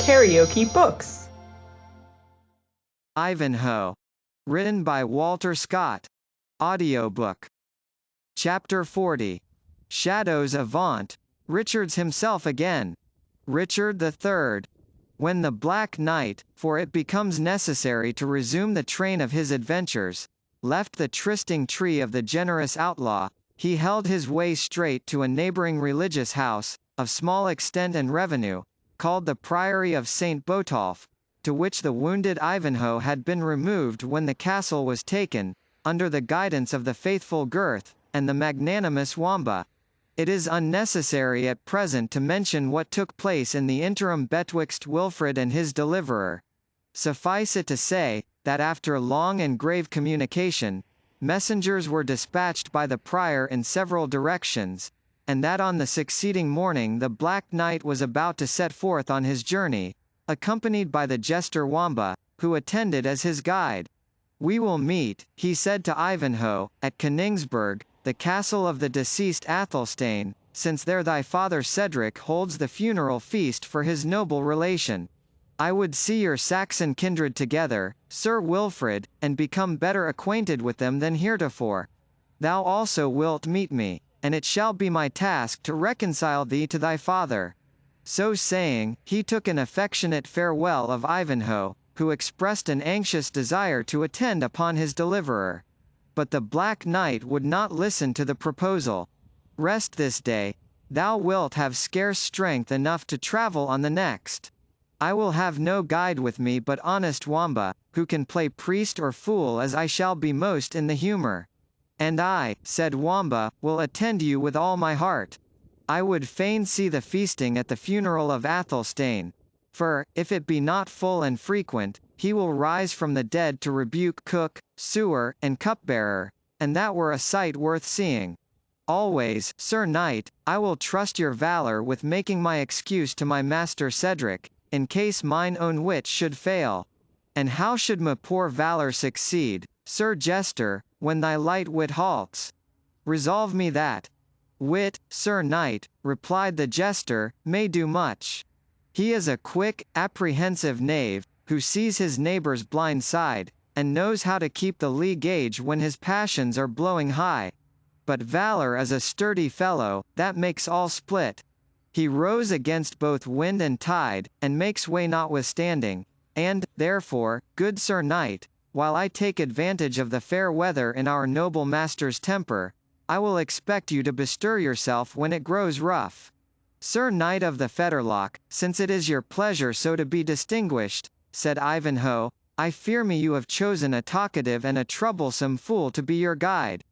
KaraokeBooks. Ivanhoe. Written by Walter Scott. Audiobook. Chapter 40. Shadows Avant. Richard's himself again. Richard III. When the Black Knight, for it becomes necessary to resume the train of his adventures, left the trysting tree of the generous outlaw, he held his way straight to a neighboring religious house, of small extent and revenue, called the Priory of St. Botolph, to which the wounded Ivanhoe had been removed when the castle was taken, under the guidance of the faithful Gurth, and the magnanimous Wamba. It is unnecessary at present to mention what took place in the interim betwixt Wilfrid and his deliverer. Suffice it to say, that after long and grave communication, messengers were dispatched by the prior in several directions, and that on the succeeding morning the Black Knight was about to set forth on his journey, accompanied by the jester Wamba, who attended as his guide. "We will meet," he said to Ivanhoe, "at Königsberg, the castle of the deceased Athelstane, since there thy father Cedric holds the funeral feast for his noble relation. I would see your Saxon kindred together, Sir Wilfrid, and become better acquainted with them than heretofore. Thou also wilt meet me, and it shall be my task to reconcile thee to thy father." So saying, he took an affectionate farewell of Ivanhoe, who expressed an anxious desire to attend upon his deliverer. But the Black Knight would not listen to the proposal. "Rest this day. Thou wilt have scarce strength enough to travel on the next. I will have no guide with me but honest Wamba, who can play priest or fool as I shall be most in the humour." "And I," said Wamba, "will attend you with all my heart. I would fain see the feasting at the funeral of Athelstane. For, if it be not full and frequent, he will rise from the dead to rebuke cook, sewer, and cupbearer, and that were a sight worth seeing. Always, Sir Knight, I will trust your valour with making my excuse to my master Cedric, in case mine own wit should fail. And how should my poor valour succeed, Sir Jester, when thy light wit halts? Resolve me that." "Wit, Sir Knight," replied the jester, "may do much. He is a quick, apprehensive knave, who sees his neighbour's blind side, and knows how to keep the lee gauge when his passions are blowing high. But valour is a sturdy fellow, that makes all split. He rows against both wind and tide, and makes way notwithstanding. And, therefore, good Sir Knight, while I take advantage of the fair weather in our noble master's temper, I will expect you to bestir yourself when it grows rough. Sir Knight of the Fetterlock, since it is your pleasure so to be distinguished," said Ivanhoe, "I fear me you have chosen a talkative and a troublesome fool to be your guide.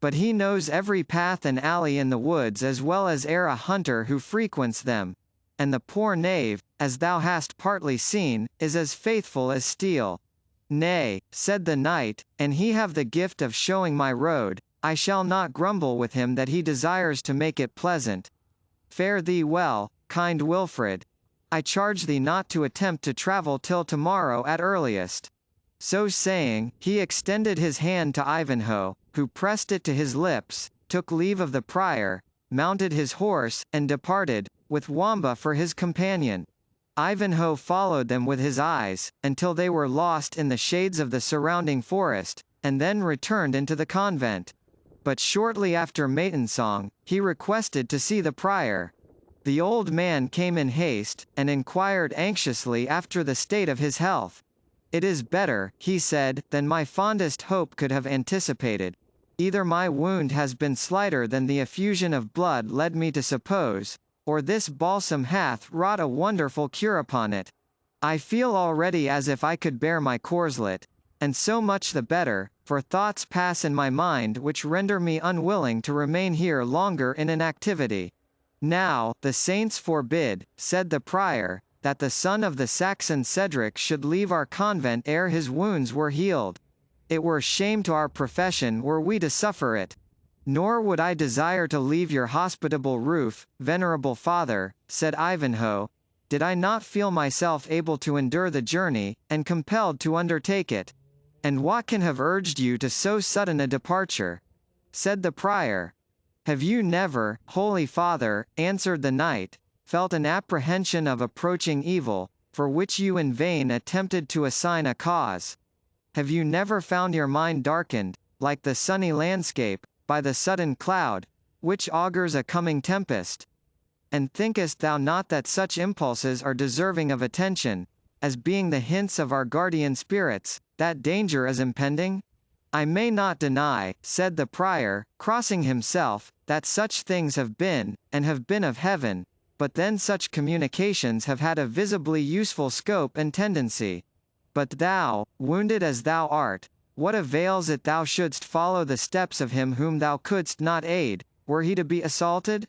But he knows every path and alley in the woods as well as e'er a hunter who frequents them. And the poor knave, as thou hast partly seen, is as faithful as steel." "Nay," said the knight, "and he have the gift of showing my road, I shall not grumble with him that he desires to make it pleasant. Fare thee well, kind Wilfrid. I charge thee not to attempt to travel till tomorrow at earliest." So saying, he extended his hand to Ivanhoe, who pressed it to his lips, took leave of the prior, mounted his horse, and departed, with Wamba for his companion. Ivanhoe followed them with his eyes, until they were lost in the shades of the surrounding forest, and then returned into the convent. But shortly after matensong, he requested to see the prior. The old man came in haste, and inquired anxiously after the state of his health. "It is better," he said, "than my fondest hope could have anticipated. Either my wound has been slighter than the effusion of blood led me to suppose, or this balsam hath wrought a wonderful cure upon it. I feel already as if I could bear my corslet, and so much the better, for thoughts pass in my mind which render me unwilling to remain here longer in inactivity. Now, the saints forbid," said the prior, "that the son of the Saxon Cedric should leave our convent ere his wounds were healed. It were shame to our profession were we to suffer it. Nor would I desire to leave your hospitable roof, venerable father," said Ivanhoe, "did I not feel myself able to endure the journey, and compelled to undertake it. And what can have urged you to so sudden a departure?" said the prior. "Have you never, holy father," answered the knight, "felt an apprehension of approaching evil, for which you in vain attempted to assign a cause? Have you never found your mind darkened, like the sunny landscape, by the sudden cloud, which augurs a coming tempest? And thinkest thou not that such impulses are deserving of attention, as being the hints of our guardian spirits, that danger is impending? I may not deny, said the prior, crossing himself, that such things have been, and have been of heaven, but then such communications have had a visibly useful scope and tendency. But thou, wounded as thou art, what avails it thou shouldst follow the steps of him whom thou couldst not aid, were he to be assaulted?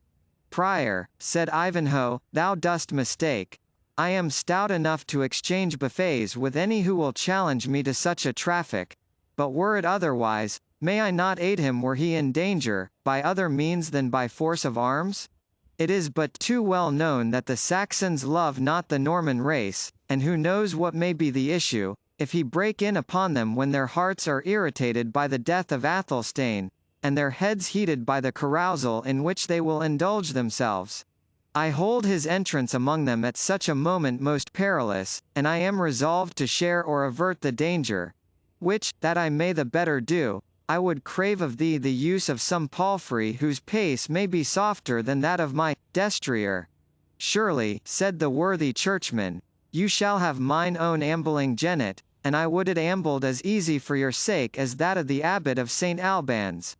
Prior, said Ivanhoe, thou dost mistake. I am stout enough to exchange buffets with any who will challenge me to such a traffic. But were it otherwise, may I not aid him were he in danger, by other means than by force of arms? It is but too well known that the Saxons love not the Norman race, and who knows what may be the issue, if he break in upon them when their hearts are irritated by the death of Athelstane, and their heads heated by the carousal in which they will indulge themselves. I hold his entrance among them at such a moment most perilous, and I am resolved to share or avert the danger, which, that I may the better do, I would crave of thee the use of some palfrey whose pace may be softer than that of my destrier. Surely, said the worthy churchman, you shall have mine own ambling jennet, and I would it ambled as easy for your sake as that of the abbot of St. Albans.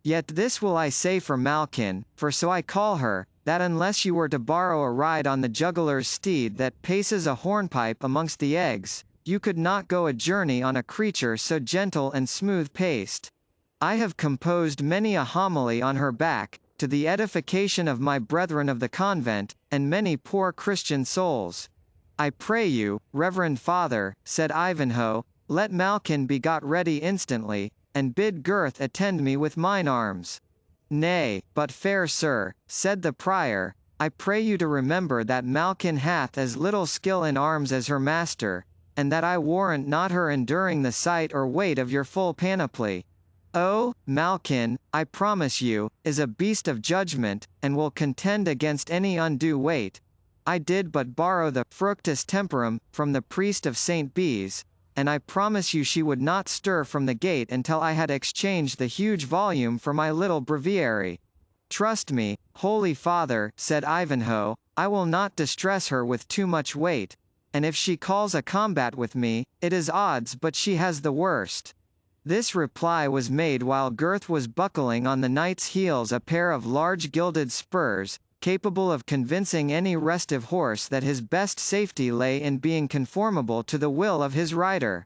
Yet this will I say for Malkin, for so I call her, that unless you were to borrow a ride on the juggler's steed that paces a hornpipe amongst the eggs, you could not go a journey on a creature so gentle and smooth-paced. I have composed many a homily on her back, to the edification of my brethren of the convent, and many poor Christian souls. I pray you, reverend father, said Ivanhoe, let Malkin be got ready instantly, and bid Gurth attend me with mine arms. Nay, but fair sir, said the prior, I pray you to remember that Malkin hath as little skill in arms as her master, and that I warrant not her enduring the sight or weight of your full panoply. Oh, Malkin, I promise you, is a beast of judgment, and will contend against any undue weight. I did but borrow the fructus temporum from the priest of St. Bees, and I promise you she would not stir from the gate until I had exchanged the huge volume for my little breviary. Trust me, holy father, said Ivanhoe, I will not distress her with too much weight, and if she calls a combat with me, it is odds but she has the worst. This reply was made while Gurth was buckling on the knight's heels a pair of large gilded spurs, capable of convincing any restive horse that his best safety lay in being conformable to the will of his rider.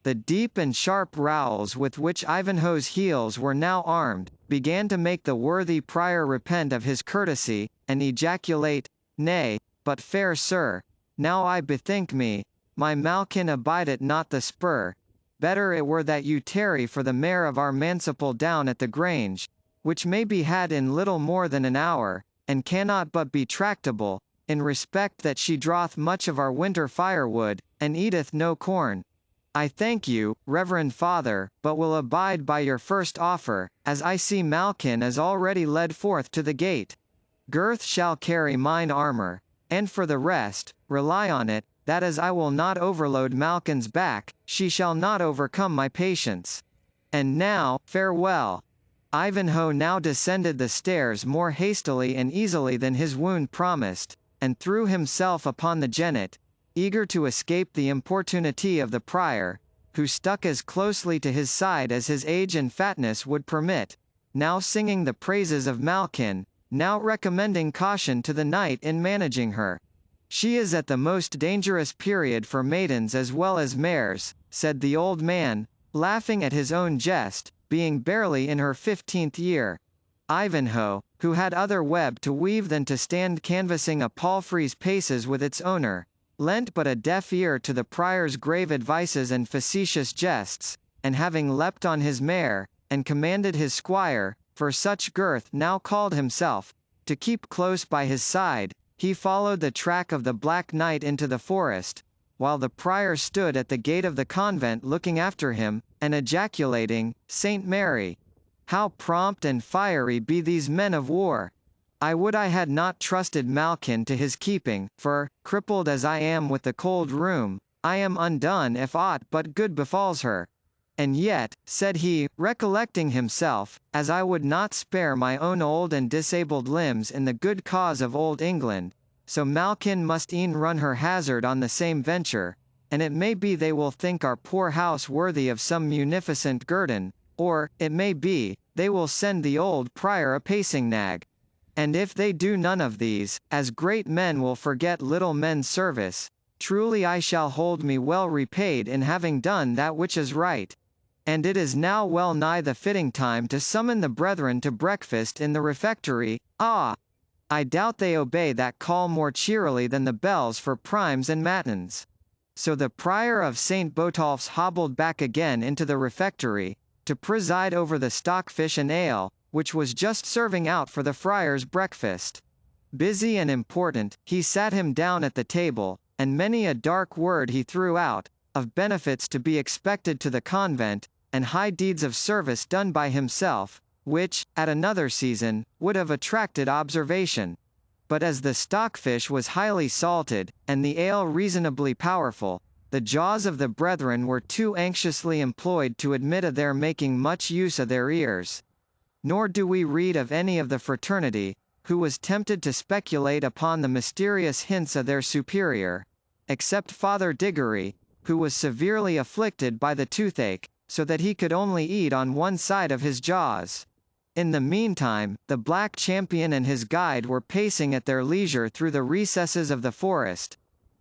The deep and sharp rowels with which Ivanhoe's heels were now armed, began to make the worthy prior repent of his courtesy, and ejaculate, Nay, but fair sir, now I bethink me, my Malkin abideth not the spur, better it were that you tarry for the mare of our mancipal down at the grange, which may be had in little more than an hour, and cannot but be tractable, in respect that she draweth much of our winter firewood, and eateth no corn. I thank you, reverend father, but will abide by your first offer, as I see Malkin is already led forth to the gate. Gurth shall carry mine armour, and for the rest, rely on it, that as I will not overload Malkin's back, she shall not overcome my patience. And now, farewell. Ivanhoe now descended the stairs more hastily and easily than his wound promised, and threw himself upon the jennet, eager to escape the importunity of the prior, who stuck as closely to his side as his age and fatness would permit, now singing the praises of Malkin, now recommending caution to the knight in managing her. She is at the most dangerous period for maidens as well as mares, said the old man, laughing at his own jest, being barely in her 15th year. Ivanhoe, who had other web to weave than to stand canvassing a palfrey's paces with its owner, lent but a deaf ear to the prior's grave advices and facetious jests, and having leapt on his mare, and commanded his squire, for such Gurth now called himself, to keep close by his side, he followed the track of the Black Knight into the forest, while the prior stood at the gate of the convent looking after him, and ejaculating, Saint Mary! How prompt and fiery be these men of war! I would I had not trusted Malkin to his keeping, for, crippled as I am with the cold rheum, I am undone if aught but good befalls her. And yet, said he, recollecting himself, as I would not spare my own old and disabled limbs in the good cause of old England, so Malkin must e'en run her hazard on the same venture, and it may be they will think our poor house worthy of some munificent guerdon, or, it may be, they will send the old prior a pacing nag. And if they do none of these, as great men will forget little men's service, truly I shall hold me well repaid in having done that which is right. And it is now well nigh the fitting time to summon the brethren to breakfast in the refectory. Ah! I doubt they obey that call more cheerily than the bells for primes and matins. So the prior of St. Botolph's hobbled back again into the refectory, to preside over the stockfish and ale, which was just serving out for the friar's breakfast. Busy and important, he sat him down at the table, and many a dark word he threw out, of benefits to be expected to the convent, and high deeds of service done by himself, which, at another season, would have attracted observation. But as the stockfish was highly salted, and the ale reasonably powerful, the jaws of the brethren were too anxiously employed to admit of their making much use of their ears. Nor do we read of any of the fraternity, who was tempted to speculate upon the mysterious hints of their superior, except Father Diggory, who was severely afflicted by the toothache, so that he could only eat on one side of his jaws. In the meantime, the Black Champion and his guide were pacing at their leisure through the recesses of the forest.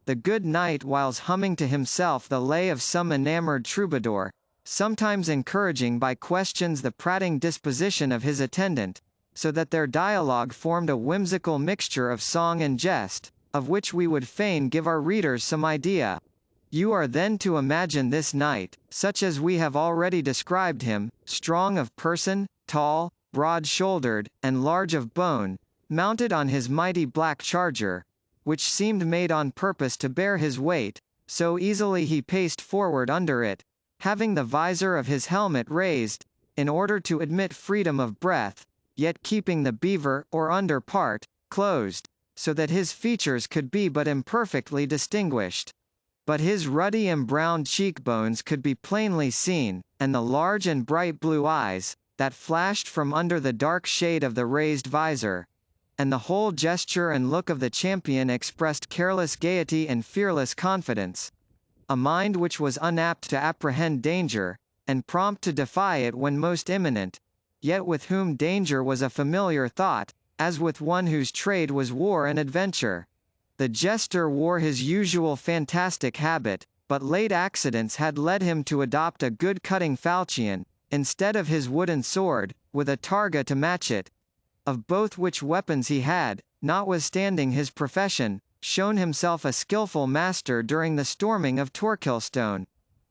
The good knight whiles humming to himself the lay of some enamoured troubadour, sometimes encouraging by questions the prating disposition of his attendant, so that their dialogue formed a whimsical mixture of song and jest, of which we would fain give our readers some idea. You are then to imagine this knight, such as we have already described him, strong of person, tall, broad-shouldered, and large of bone, mounted on his mighty black charger, which seemed made on purpose to bear his weight, so easily he paced forward under it, having the visor of his helmet raised, in order to admit freedom of breath, yet keeping the beaver, or under part, closed, so that his features could be but imperfectly distinguished. But his ruddy embrowned cheekbones could be plainly seen, and the large and bright blue eyes, that flashed from under the dark shade of the raised visor. And the whole gesture and look of the champion expressed careless gaiety and fearless confidence. A mind which was unapt to apprehend danger, and prompt to defy it when most imminent, yet with whom danger was a familiar thought, as with one whose trade was war and adventure. The jester wore his usual fantastic habit, but late accidents had led him to adopt a good cutting falchion, instead of his wooden sword, with a targa to match it. Of both which weapons he had, notwithstanding his profession, shown himself a skilful master during the storming of Torquilstone.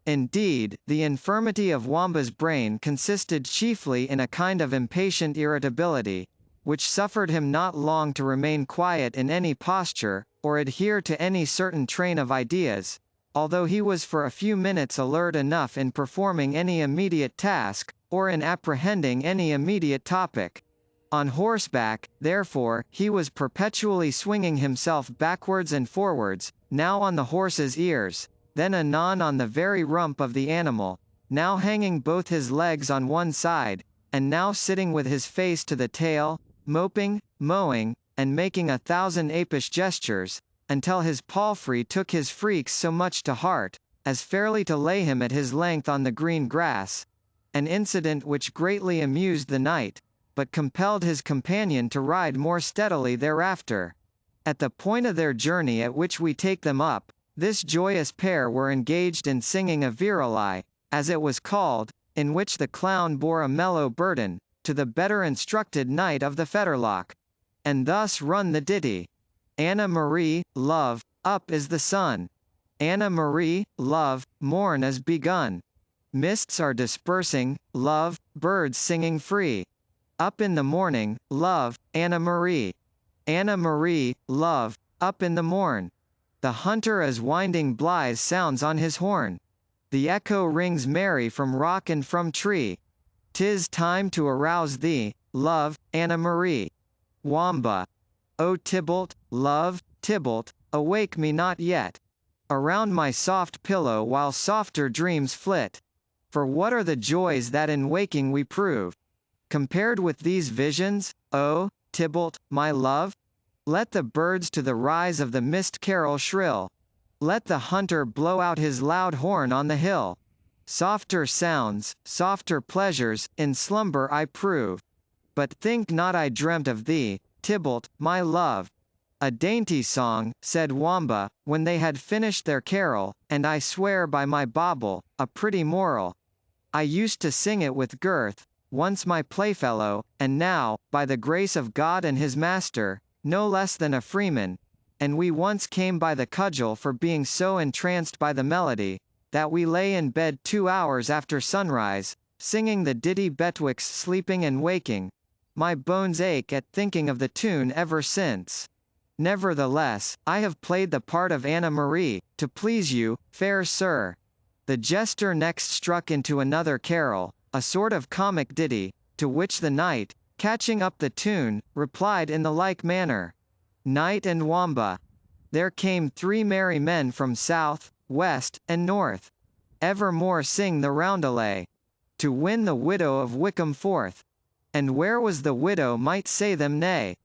Indeed, the infirmity of Wamba's brain consisted chiefly in a kind of impatient irritability, which suffered him not long to remain quiet in any posture, or adhere to any certain train of ideas, although he was for a few minutes alert enough in performing any immediate task, or in apprehending any immediate topic. On horseback, therefore, he was perpetually swinging himself backwards and forwards, now on the horse's ears, then anon on the very rump of the animal, now hanging both his legs on one side, and now sitting with his face to the tail, moping, mowing, and making 1,000 apish gestures, until his palfrey took his freaks so much to heart, as fairly to lay him at his length on the green grass, an incident which greatly amused the knight, but compelled his companion to ride more steadily thereafter. At the point of their journey at which we take them up, this joyous pair were engaged in singing a virelai, as it was called, in which the clown bore a mellow burden, to the better instructed knight of the fetterlock. And thus run the ditty. Anna Marie, love, up is the sun. Anna Marie, love, morn is begun. Mists are dispersing, love, birds singing free. Up in the morning, love, Anna Marie. Anna Marie, love, up in the morn. The hunter is winding blithe sounds on his horn. The echo rings merry from rock and from tree. 'Tis time to arouse thee, love, Anna Marie. Wamba. O Tybalt, love, Tybalt, awake me not yet. Around my soft pillow while softer dreams flit. For what are the joys that in waking we prove? Compared with these visions, O, Tybalt, my love? Let the birds to the rise of the mist carol shrill. Let the hunter blow out his loud horn on the hill. Softer sounds, softer pleasures, in slumber I prove. But think not I dreamt of thee, Tybalt, my love. A dainty song, said Wamba, when they had finished their carol, and I swear by my bauble, a pretty moral. I used to sing it with girth, once my playfellow, and now, by the grace of God and his master, no less than a freeman, and we once came by the cudgel for being so entranced by the melody, that we lay in bed 2 hours after sunrise, singing the ditty betwixt sleeping and waking. My bones ache at thinking of the tune ever since. Nevertheless, I have played the part of Anna Marie, to please you, fair sir. The jester next struck into another carol, a sort of comic ditty, to which the knight, catching up the tune, replied in the like manner. Knight and Wamba. There came 3 merry men from south, west, and north. Evermore sing the roundelay. To win the widow of Wickham forth. And where was the widow might say them nay.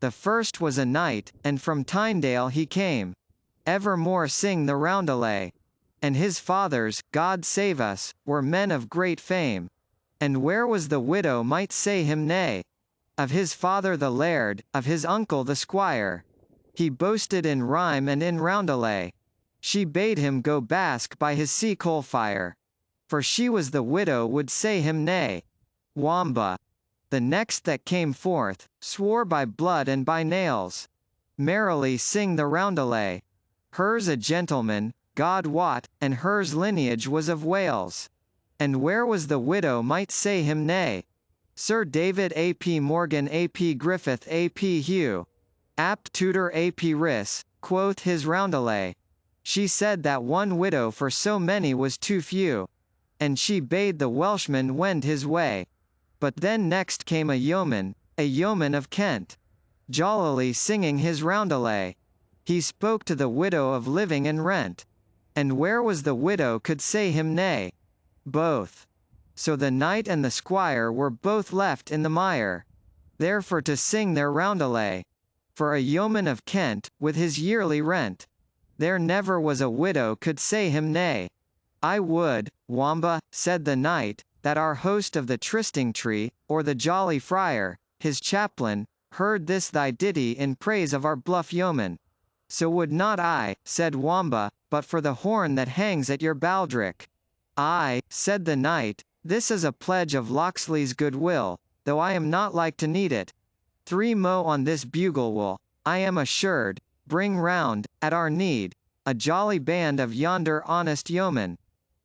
The first was a knight, and from Tynedale he came. Evermore sing the roundelay. And his fathers, God save us, were men of great fame. And where was the widow might say him nay. Of his father the laird, of his uncle the squire. He boasted in rhyme and in roundelay. She bade him go bask by his sea coal fire. For she was the widow would say him nay. Wamba. The next that came forth, swore by blood and by nails. Merrily sing the roundelay. Hers a gentleman, God wot, and hers lineage was of Wales. And where was the widow might say him nay. Sir David A. P. Morgan A. P. Griffith A. P. Hugh. Apt tutor A. P. Riss, quoth his roundelay. She said that one widow for so many was too few. And she bade the Welshman wend his way. But then next came a yeoman of Kent. Jollily singing his roundelay. He spoke to the widow of living and rent. And where was the widow could say him nay. Both. So the knight and the squire were both left in the mire. Therefore to sing their roundelay. For a yeoman of Kent, with his yearly rent. There never was a widow could say him nay. I would, Wamba, said the knight, that our host of the trysting tree, or the jolly friar, his chaplain, heard this thy ditty in praise of our bluff yeoman. So would not I, said Wamba, but for the horn that hangs at your baldric. Ay, said the knight, this is a pledge of Locksley's goodwill, though I am not like to need it. 3 mo on this bugle will, I am assured, bring round, at our need, a jolly band of yonder honest yeomen.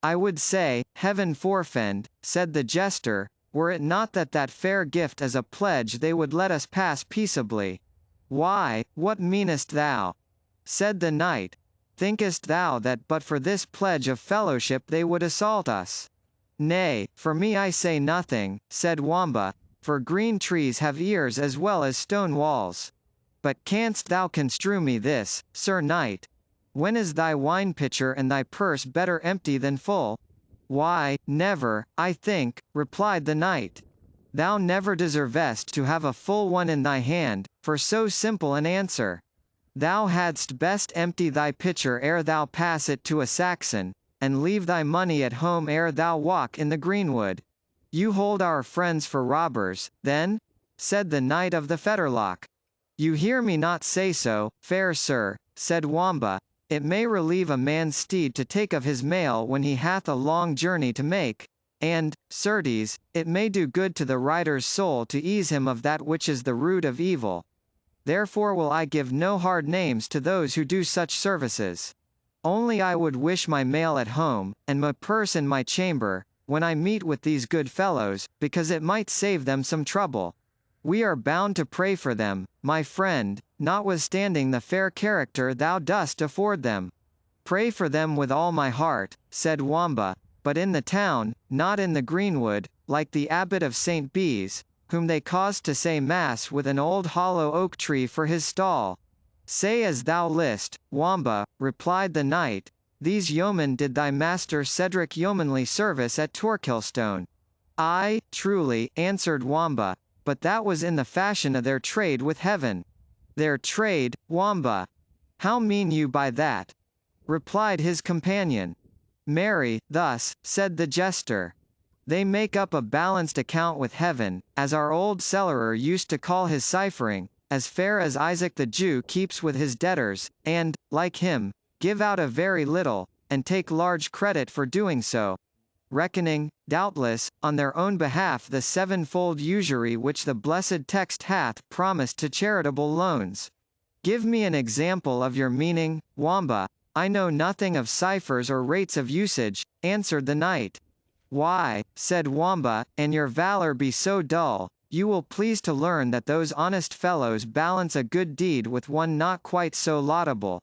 I would say, heaven forfend, said the jester, were it not that that fair gift as a pledge they would let us pass peaceably. Why, what meanest thou? Said the knight. Thinkest thou that but for this pledge of fellowship they would assault us? Nay, for me I say nothing, said Wamba, for green trees have ears as well as stone walls. But canst thou construe me this, Sir Knight? When is thy wine pitcher and thy purse better empty than full? Why, never, I think, replied the knight. Thou never deservest to have a full one in thy hand, for so simple an answer. Thou hadst best empty thy pitcher ere thou pass it to a Saxon, and leave thy money at home ere thou walk in the greenwood. You hold our friends for robbers, then? Said the knight of the Fetterlock. You hear me not say so, fair sir, said Wamba. It may relieve a man's steed to take of his mail when he hath a long journey to make, and, certes, it may do good to the rider's soul to ease him of that which is the root of evil. Therefore will I give no hard names to those who do such services. Only I would wish my mail at home, and my purse in my chamber, when I meet with these good fellows, because it might save them some trouble. We are bound to pray for them, my friend, notwithstanding the fair character thou dost afford them. Pray for them with all my heart, said Wamba, but in the town, not in the greenwood, like the abbot of St. Bees, whom they caused to say mass with an old hollow oak tree for his stall. Say as thou list, Wamba, replied the knight, these yeomen did thy master Cedric yeomanly service at Torquilstone. Ay, truly, answered Wamba, but that was in the fashion of their trade with heaven. Their trade, Wamba. How mean you by that? Replied his companion. Marry, thus, said the jester. They make up a balanced account with heaven, as our old cellarer used to call his ciphering, as fair as Isaac the Jew keeps with his debtors, and, like him, give out a very little, and take large credit for doing so, reckoning, doubtless, on their own behalf the sevenfold usury which the blessed text hath promised to charitable loans. Give me an example of your meaning, Wamba. I know nothing of ciphers or rates of usage, answered the knight. Why, said Wamba, and your valor be so dull, you will please to learn that those honest fellows balance a good deed with one not quite so laudable,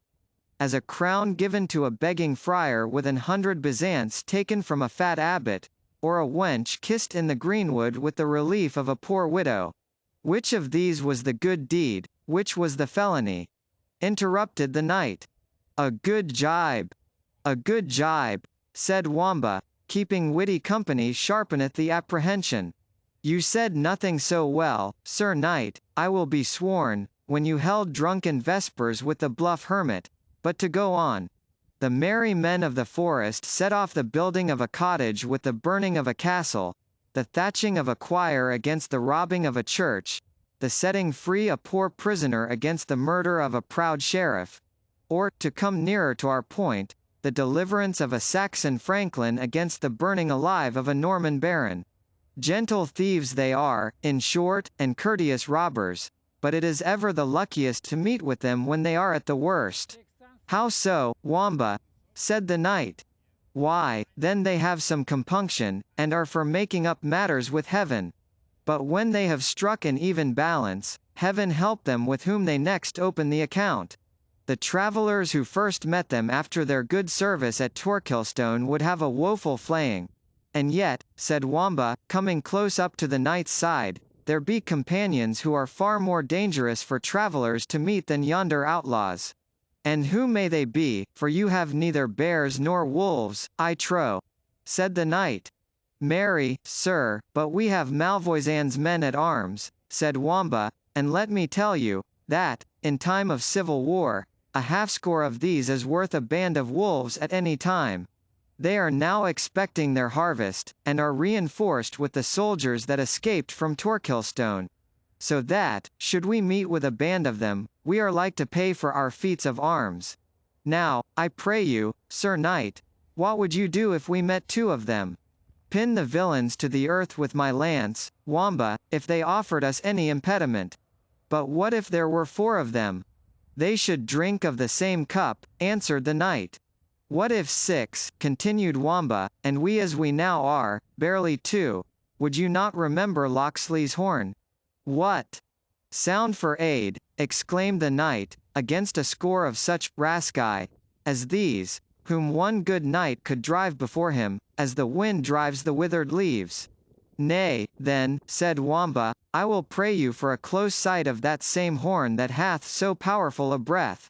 as a crown given to a begging friar with 100 bezants taken from a fat abbot, or a wench kissed in the greenwood with the relief of a poor widow. Which of these was the good deed, which was the felony? Interrupted the knight. A good jibe. A good jibe, said Wamba, keeping witty company sharpeneth the apprehension. You said nothing so well, Sir Knight, I will be sworn, when you held drunken vespers with the bluff hermit. But to go on. The merry men of the forest set off the building of a cottage with the burning of a castle, the thatching of a choir against the robbing of a church, the setting free a poor prisoner against the murder of a proud sheriff, or, to come nearer to our point, the deliverance of a Saxon franklin against the burning alive of a Norman baron. Gentle thieves they are, in short, and courteous robbers, but it is ever the luckiest to meet with them when they are at the worst. How so, Wamba? Said the knight. Why, then they have some compunction, and are for making up matters with heaven. But when they have struck an even balance, heaven help them with whom they next open the account. The travellers who first met them after their good service at Torquilstone would have a woeful flaying. And yet, said Wamba, coming close up to the knight's side, there be companions who are far more dangerous for travellers to meet than yonder outlaws. And who may they be, for you have neither bears nor wolves, I trow? Said the knight. Marry, sir, but we have Malvoisin's men at arms, said Wamba, and let me tell you, that, in time of civil war, a half-score of these is worth a band of wolves at any time. They are now expecting their harvest, and are reinforced with the soldiers that escaped from Torquilstone. So that, should we meet with a band of them, we are like to pay for our feats of arms. Now, I pray you, Sir Knight, what would you do if we met 2 of them? Pin the villains to the earth with my lance, Wamba, if they offered us any impediment. But what if there were 4 of them? They should drink of the same cup, answered the knight. What if 6, continued Wamba, and we as we now are, barely 2? Would you not remember Locksley's horn? What? Sound for aid, exclaimed the knight, against a score of such rascai as these, whom one good knight could drive before him, as the wind drives the withered leaves. Nay, then, said Wamba, I will pray you for a close sight of that same horn that hath so powerful a breath.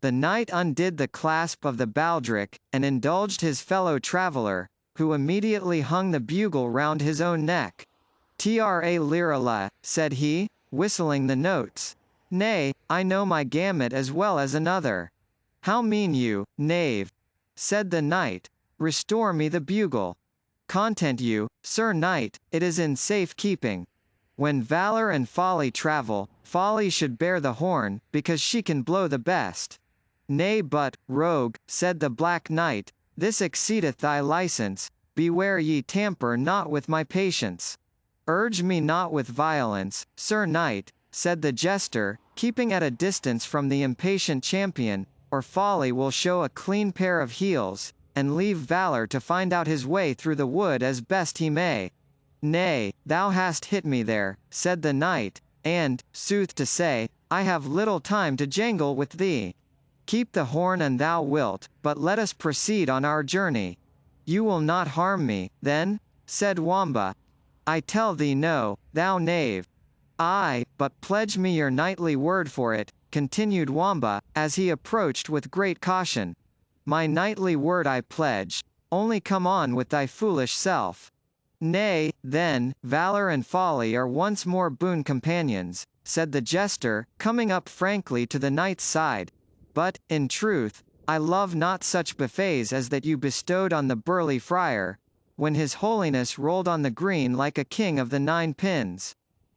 The knight undid the clasp of the baldric, and indulged his fellow traveller, who immediately hung the bugle round his own neck. Tra lirala, said he, whistling the notes. Nay, I know my gamut as well as another. How mean you, knave? Said the knight. Restore me the bugle. Content you, Sir Knight, it is in safe keeping. When valor and folly travel, folly should bear the horn, because she can blow the best. Nay but, rogue, said the Black Knight, this exceedeth thy license, beware ye tamper not with my patience. Urge me not with violence, Sir Knight, said the jester, keeping at a distance from the impatient champion, or folly will show a clean pair of heels, and leave valor to find out his way through the wood as best he may. Nay, thou hast hit me there, said the knight, and, sooth to say, I have little time to jangle with thee. Keep the horn an thou wilt, but let us proceed on our journey. You will not harm me, then? Said Wamba. I tell thee no, thou knave. Ay, but pledge me your knightly word for it, continued Wamba, as he approached with great caution. My knightly word I pledge. Only come on with thy foolish self. Nay, then, valour and folly are once more boon companions, said the jester, coming up frankly to the knight's side. But, in truth, I love not such buffets as that you bestowed on the burly friar, when his holiness rolled on the green like a king of the 9 pins.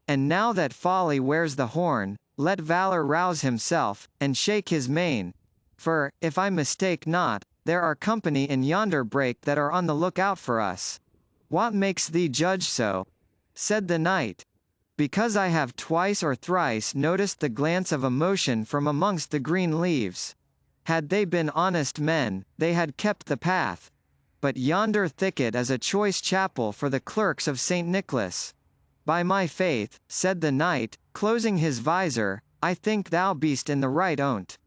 And now that folly wears the horn, let valour rouse himself, and shake his mane. For, if I mistake not, there are company in yonder brake that are on the look out for us. What makes thee judge so? Said the knight. Because I have twice or thrice noticed the glance of emotion from amongst the green leaves. Had they been honest men, they had kept the path. But yonder thicket is a choice chapel for the clerks of St. Nicholas. By my faith, said the knight, closing his visor, I think thou be'st in the right on't.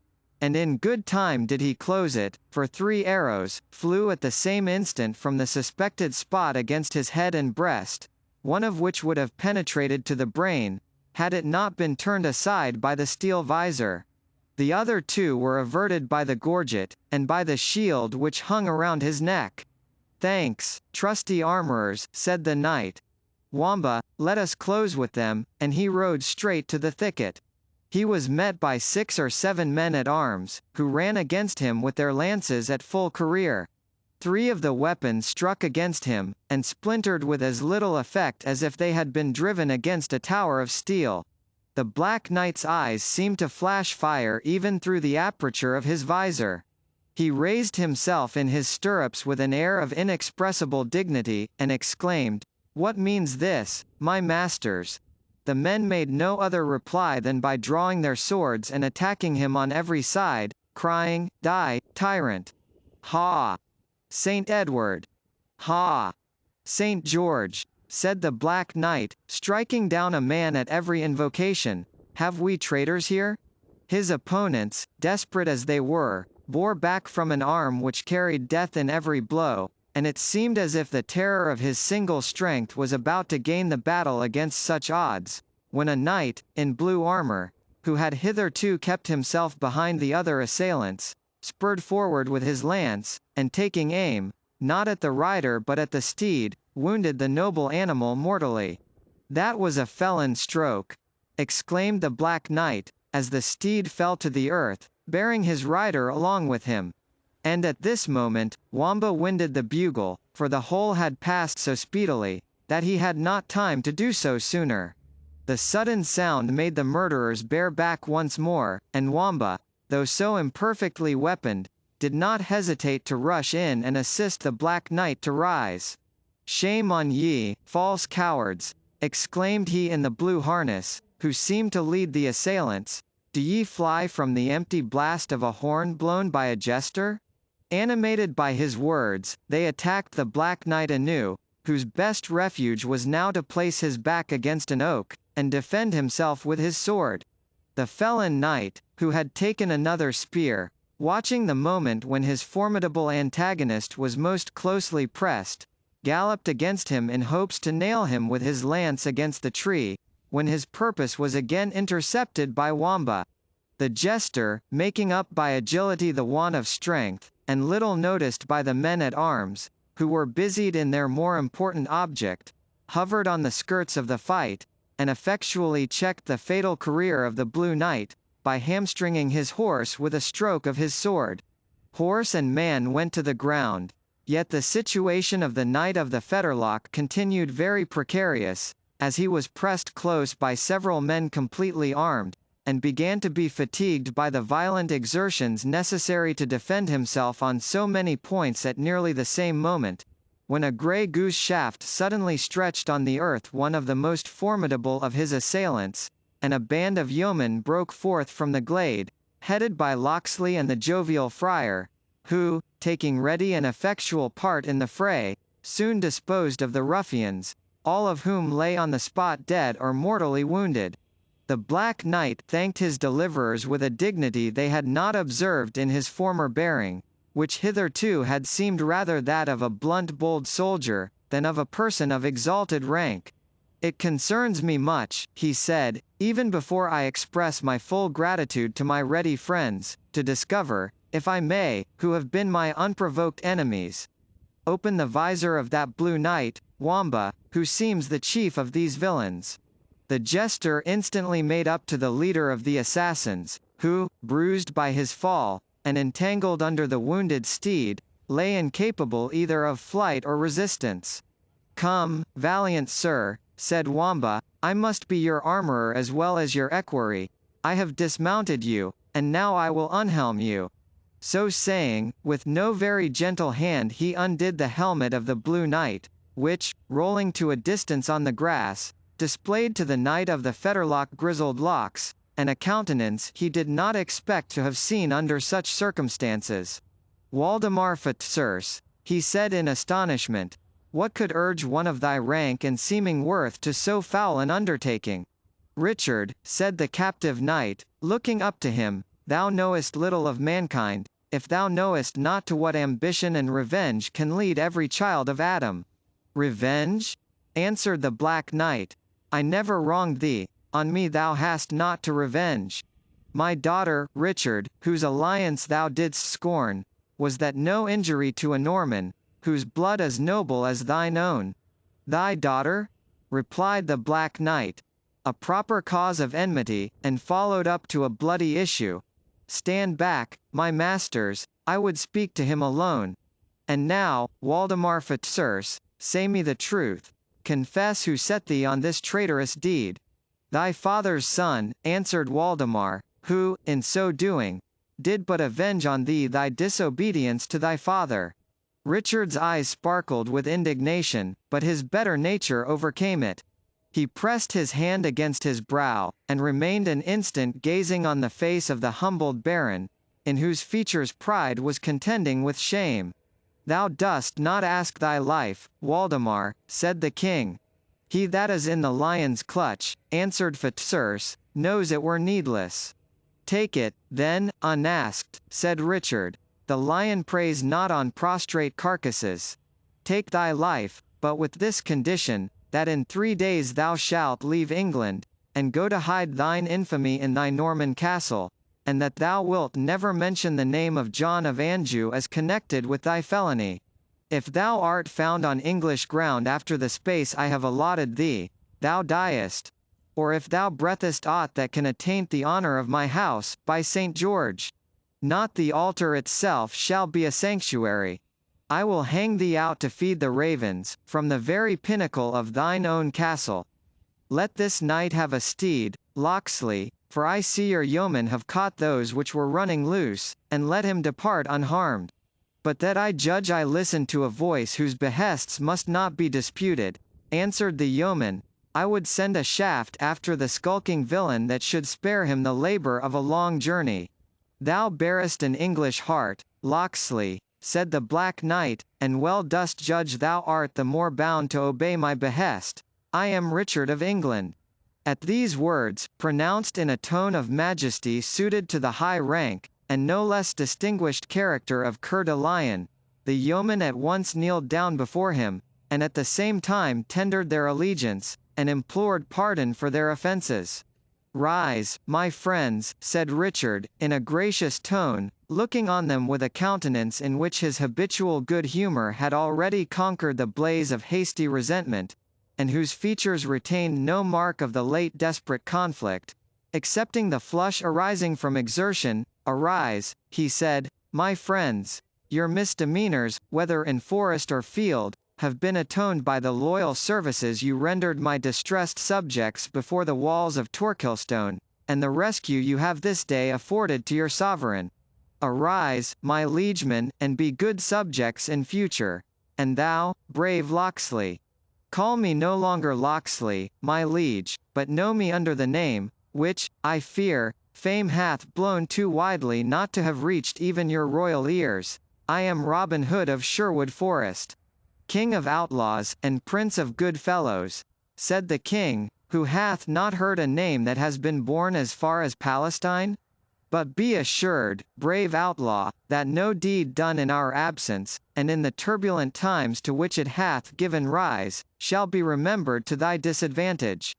And in good time did he close it, for 3 arrows flew at the same instant from the suspected spot against his head and breast, one of which would have penetrated to the brain, had it not been turned aside by the steel visor. The other 2 were averted by the gorget, and by the shield which hung around his neck. Thanks, trusty armourers, said the knight. Wamba, let us close with them, and he rode straight to the thicket. He was met by 6 or 7 men at arms, who ran against him with their lances at full career. 3 of the weapons struck against him, and splintered with as little effect as if they had been driven against a tower of steel. The Black Knight's eyes seemed to flash fire even through the aperture of his visor. He raised himself in his stirrups with an air of inexpressible dignity, and exclaimed, What means this, my masters? The men made no other reply than by drawing their swords and attacking him on every side, crying, Die, tyrant! Ha! Saint Edward! Ha! Saint George! Said the Black Knight, striking down a man at every invocation. Have we traitors here? His opponents, desperate as they were, bore back from an arm which carried death in every blow, and it seemed as if the terror of his single strength was about to gain the battle against such odds, when a knight, in blue armour, who had hitherto kept himself behind the other assailants, spurred forward with his lance, and taking aim, not at the rider but at the steed, wounded the noble animal mortally. That was a felon stroke, exclaimed the Black Knight, as the steed fell to the earth, bearing his rider along with him. And at this moment, Wamba winded the bugle, for the whole had passed so speedily, that he had not time to do so sooner. The sudden sound made the murderers bear back once more, and Wamba, though so imperfectly weaponed, did not hesitate to rush in and assist the Black Knight to rise. Shame on ye, false cowards! Exclaimed he in the blue harness, who seemed to lead the assailants. Do ye fly from the empty blast of a horn blown by a jester? Animated by his words, they attacked the Black Knight anew, whose best refuge was now to place his back against an oak, and defend himself with his sword. The felon knight, who had taken another spear, watching the moment when his formidable antagonist was most closely pressed, galloped against him in hopes to nail him with his lance against the tree, when his purpose was again intercepted by Wamba. The jester, making up by agility the want of strength, and little noticed by the men at arms, who were busied in their more important object, hovered on the skirts of the fight, and effectually checked the fatal career of the Blue Knight, by hamstringing his horse with a stroke of his sword. Horse and man went to the ground, yet the situation of the Knight of the Fetterlock continued very precarious, as he was pressed close by several men completely armed, and began to be fatigued by the violent exertions necessary to defend himself on so many points at nearly the same moment, when a grey goose shaft suddenly stretched on the earth one of the most formidable of his assailants, and a band of yeomen broke forth from the glade, headed by Locksley and the jovial friar, who, taking ready and effectual part in the fray, soon disposed of the ruffians, all of whom lay on the spot dead or mortally wounded. The Black Knight thanked his deliverers with a dignity they had not observed in his former bearing, which hitherto had seemed rather that of a blunt bold soldier, than of a person of exalted rank. It concerns me much, he said, even before I express my full gratitude to my ready friends, to discover, if I may, who have been my unprovoked enemies. Open the visor of that blue knight, Wamba, who seems the chief of these villains. The jester instantly made up to the leader of the assassins, who, bruised by his fall, and entangled under the wounded steed, lay incapable either of flight or resistance. Come, valiant sir, said Wamba, I must be your armorer as well as your equerry. I have dismounted you, and now I will unhelm you. So saying, with no very gentle hand he undid the helmet of the Blue Knight, which, rolling to a distance on the grass, displayed to the knight of the fetterlock grizzled locks, and a countenance he did not expect to have seen under such circumstances. Waldemar Fitzurse, he said in astonishment, what could urge one of thy rank and seeming worth to so foul an undertaking? Richard, said the captive knight, looking up to him, thou knowest little of mankind, if thou knowest not to what ambition and revenge can lead every child of Adam. Revenge? Answered the Black Knight. I never wronged thee, on me thou hast not to revenge. My daughter, Richard, whose alliance thou didst scorn, was that no injury to a Norman, whose blood is noble as thine own. Thy daughter? Replied the Black Knight. A proper cause of enmity, and followed up to a bloody issue. Stand back, my masters, I would speak to him alone. And now, Waldemar Fitzurse, say me the truth. Confess who set thee on this traitorous deed. Thy father's son, answered Waldemar, who, in so doing, did but avenge on thee thy disobedience to thy father. Richard's eyes sparkled with indignation, but his better nature overcame it. He pressed his hand against his brow, and remained an instant gazing on the face of the humbled baron, in whose features pride was contending with shame. Thou dost not ask thy life, Waldemar, said the king. He that is in the lion's clutch, answered Fitzurse, knows it were needless. Take it, then, unasked, said Richard. The lion preys not on prostrate carcasses. Take thy life, but with this condition, that in 3 days thou shalt leave England, and go to hide thine infamy in thy Norman castle, and that thou wilt never mention the name of John of Anjou as connected with thy felony. If thou art found on English ground after the space I have allotted thee, thou diest. Or if thou breathest aught that can attaint the honour of my house, by St. George, not the altar itself shall be a sanctuary. I will hang thee out to feed the ravens, from the very pinnacle of thine own castle. Let this knight have a steed, Locksley, for I see your yeomen have caught those which were running loose, and let him depart unharmed. But that I judge I listen to a voice whose behests must not be disputed, answered the yeoman, I would send a shaft after the skulking villain that should spare him the labour of a long journey. Thou bearest an English heart, Locksley, said the Black Knight, and well dost judge thou art the more bound to obey my behest. I am Richard of England. At these words, pronounced in a tone of majesty suited to the high rank, and no less distinguished character of Coeur de Lion, the yeomen at once kneeled down before him, and at the same time tendered their allegiance, and implored pardon for their offences. Rise, my friends, said Richard, in a gracious tone, looking on them with a countenance in which his habitual good humour had already conquered the blaze of hasty resentment, and whose features retained no mark of the late desperate conflict, excepting the flush arising from exertion. Arise, he said, my friends. Your misdemeanours, whether in forest or field, have been atoned by the loyal services you rendered my distressed subjects before the walls of Torquilstone, and the rescue you have this day afforded to your sovereign. Arise, my liegemen, and be good subjects in future. And thou, brave Locksley, call me no longer Locksley, my liege, but know me under the name, which, I fear, fame hath blown too widely not to have reached even your royal ears. I am Robin Hood of Sherwood Forest. King of outlaws, and prince of good fellows, said the king, who hath not heard a name that has been borne as far as Palestine? But be assured, brave outlaw, that no deed done in our absence, and in the turbulent times to which it hath given rise, shall be remembered to thy disadvantage.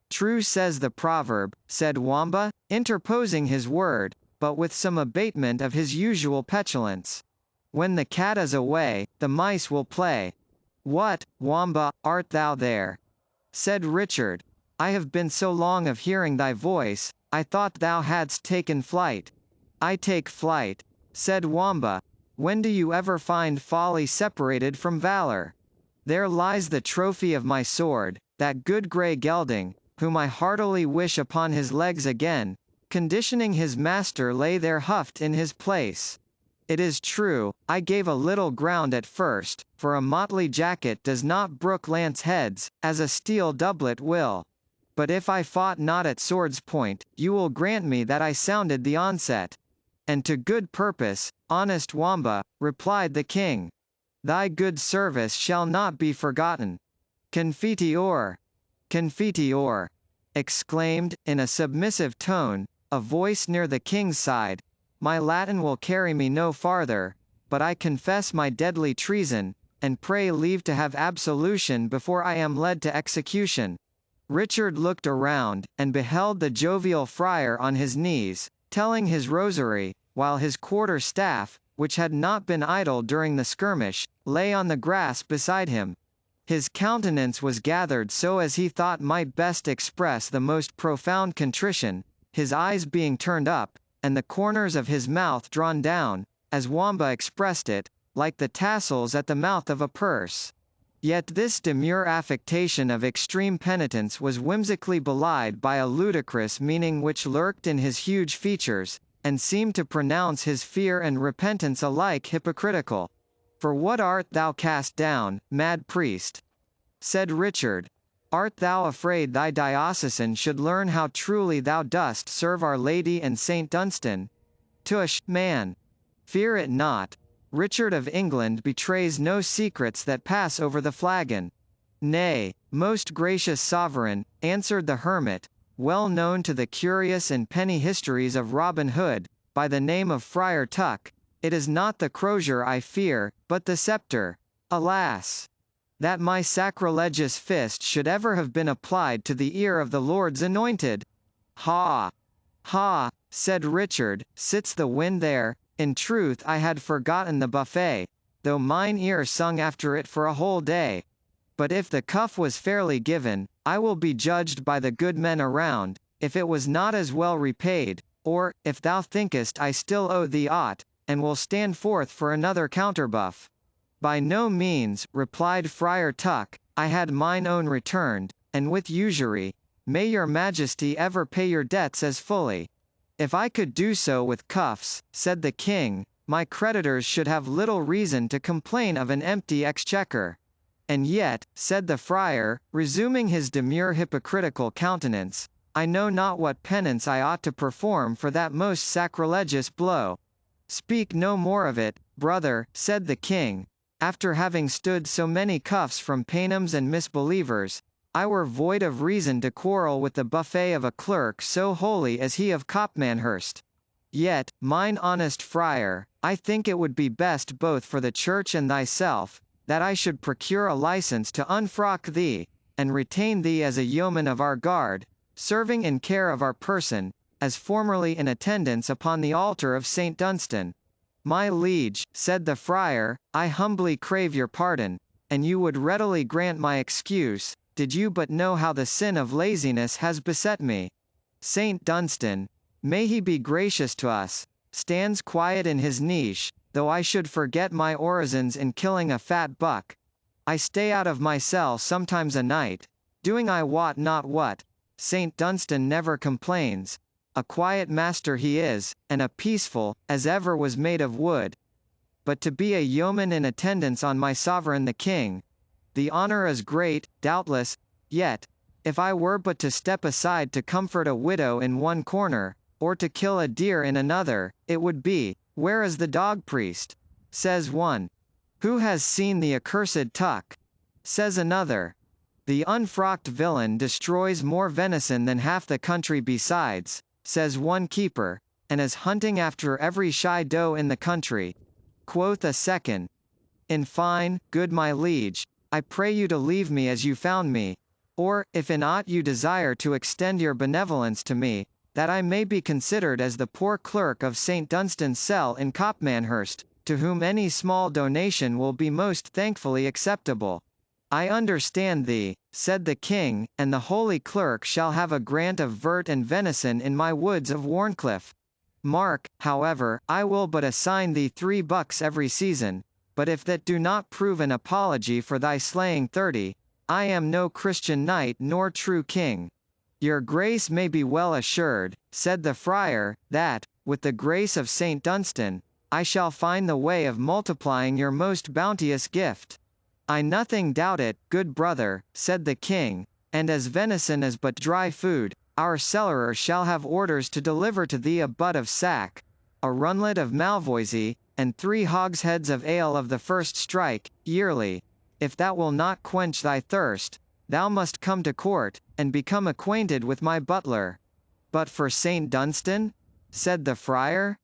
True says the proverb, said Wamba, interposing his word, but with some abatement of his usual petulance. When the cat is away, the mice will play. What, Wamba, art thou there? Said Richard. I have been so long of hearing thy voice, I thought thou hadst taken flight. I take flight, said Wamba. When do you ever find folly separated from valor? There lies the trophy of my sword, that good grey gelding, whom I heartily wish upon his legs again, conditioning his master lay there huffed in his place. It is true, I gave a little ground at first, for a motley jacket does not brook lance heads, as a steel doublet will. But if I fought not at sword's point, you will grant me that I sounded the onset. And to good purpose, honest Wamba, replied the king. Thy good service shall not be forgotten. Confiteor! Confiteor! Exclaimed, in a submissive tone, a voice near the king's side. My Latin will carry me no farther, but I confess my deadly treason, and pray leave to have absolution before I am led to execution. Richard looked around, and beheld the jovial friar on his knees, telling his rosary, while his quarter-staff, which had not been idle during the skirmish, lay on the grass beside him. His countenance was gathered so as he thought might best express the most profound contrition, his eyes being turned up, and the corners of his mouth drawn down, as Wamba expressed it, like the tassels at the mouth of a purse. Yet this demure affectation of extreme penitence was whimsically belied by a ludicrous meaning which lurked in his huge features, and seemed to pronounce his fear and repentance alike hypocritical. For what art thou cast down, mad priest? Said Richard. Art thou afraid thy diocesan should learn how truly thou dost serve Our Lady and Saint Dunstan? Tush, man! Fear it not. Richard of England betrays no secrets that pass over the flagon. Nay, most gracious sovereign, answered the hermit, well known to the curious and penny histories of Robin Hood, by the name of Friar Tuck, it is not the crozier I fear, but the sceptre. Alas! That my sacrilegious fist should ever have been applied to the ear of the Lord's anointed. Ha! Ha! Said Richard, sits the wind there? In truth I had forgotten the buffet, though mine ear sung after it for a whole day. But if the cuff was fairly given, I will be judged by the good men around, if it was not as well repaid, or, if thou thinkest I still owe thee aught, and will stand forth for another counterbuff. By no means, replied Friar Tuck, I had mine own returned, and with usury. May your majesty ever pay your debts as fully. If I could do so with cuffs, said the king, my creditors should have little reason to complain of an empty exchequer. And yet, said the friar, resuming his demure hypocritical countenance, I know not what penance I ought to perform for that most sacrilegious blow. Speak no more of it, brother, said the king. After having stood so many cuffs from paynims and misbelievers, I were void of reason to quarrel with the buffet of a clerk so holy as he of Copmanhurst. Yet, mine honest friar, I think it would be best both for the church and thyself, that I should procure a license to unfrock thee, and retain thee as a yeoman of our guard, serving in care of our person, as formerly in attendance upon the altar of Saint Dunstan. My liege, said the friar, I humbly crave your pardon, and you would readily grant my excuse, did you but know how the sin of laziness has beset me. Saint Dunstan, may he be gracious to us, stands quiet in his niche, though I should forget my orisons in killing a fat buck. I stay out of my cell sometimes a night, doing I wot not what. Saint Dunstan never complains. A quiet master he is, and a peaceful, as ever was made of wood. But to be a yeoman in attendance on my sovereign the king, the honor is great, doubtless, yet, if I were but to step aside to comfort a widow in one corner, or to kill a deer in another, it would be, where is the dog priest? Says one. Who has seen the accursed Tuck? Says another. The unfrocked villain destroys more venison than half the country besides, says one keeper, and is hunting after every shy doe in the country. Quoth a second, In fine, good my liege, I pray you to leave me as you found me, or, if in aught you desire to extend your benevolence to me, that I may be considered as the poor clerk of St. Dunstan's cell in Copmanhurst, to whom any small donation will be most thankfully acceptable. I understand thee, said the king, and the holy clerk shall have a grant of vert and venison in my woods of Warncliffe. Mark, however, I will but assign thee 3 bucks every season, but if that do not prove an apology for thy slaying 30, I am no Christian knight nor true king. Your grace may be well assured, said the friar, that, with the grace of St. Dunstan, I shall find the way of multiplying your most bounteous gift. I nothing doubt it, good brother, said the king, and as venison is but dry food, our cellarer shall have orders to deliver to thee a butt of sack, a runlet of malvoisie, and 3 hogsheads of ale of the first strike, yearly. If that will not quench thy thirst, thou must come to court, and become acquainted with my butler. But for St. Dunstan? Said the friar.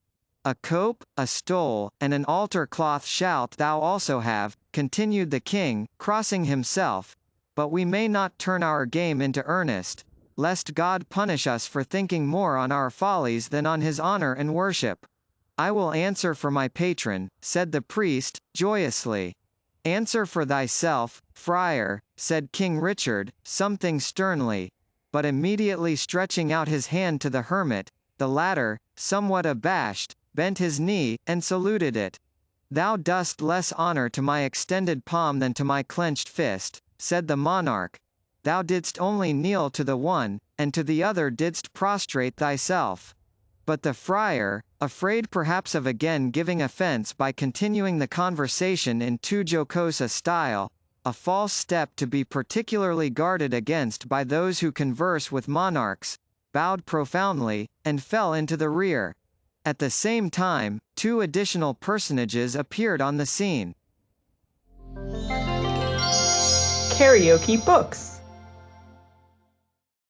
A cope, a stole, and an altar cloth shalt thou also have, continued the king, crossing himself, but we may not turn our game into earnest, lest God punish us for thinking more on our follies than on his honor and worship. I will answer for my patron, said the priest, joyously. Answer for thyself, friar, said King Richard, something sternly, but immediately stretching out his hand to the hermit, the latter, somewhat abashed, bent his knee, and saluted it. Thou dost less honor to my extended palm than to my clenched fist, said the monarch. Thou didst only kneel to the one, and to the other didst prostrate thyself. But the friar, afraid perhaps of again giving offense by continuing the conversation in too jocose a style, a false step to be particularly guarded against by those who converse with monarchs, bowed profoundly, and fell into the rear. At the same time, 2 additional personages appeared on the scene. KaraokeBooks.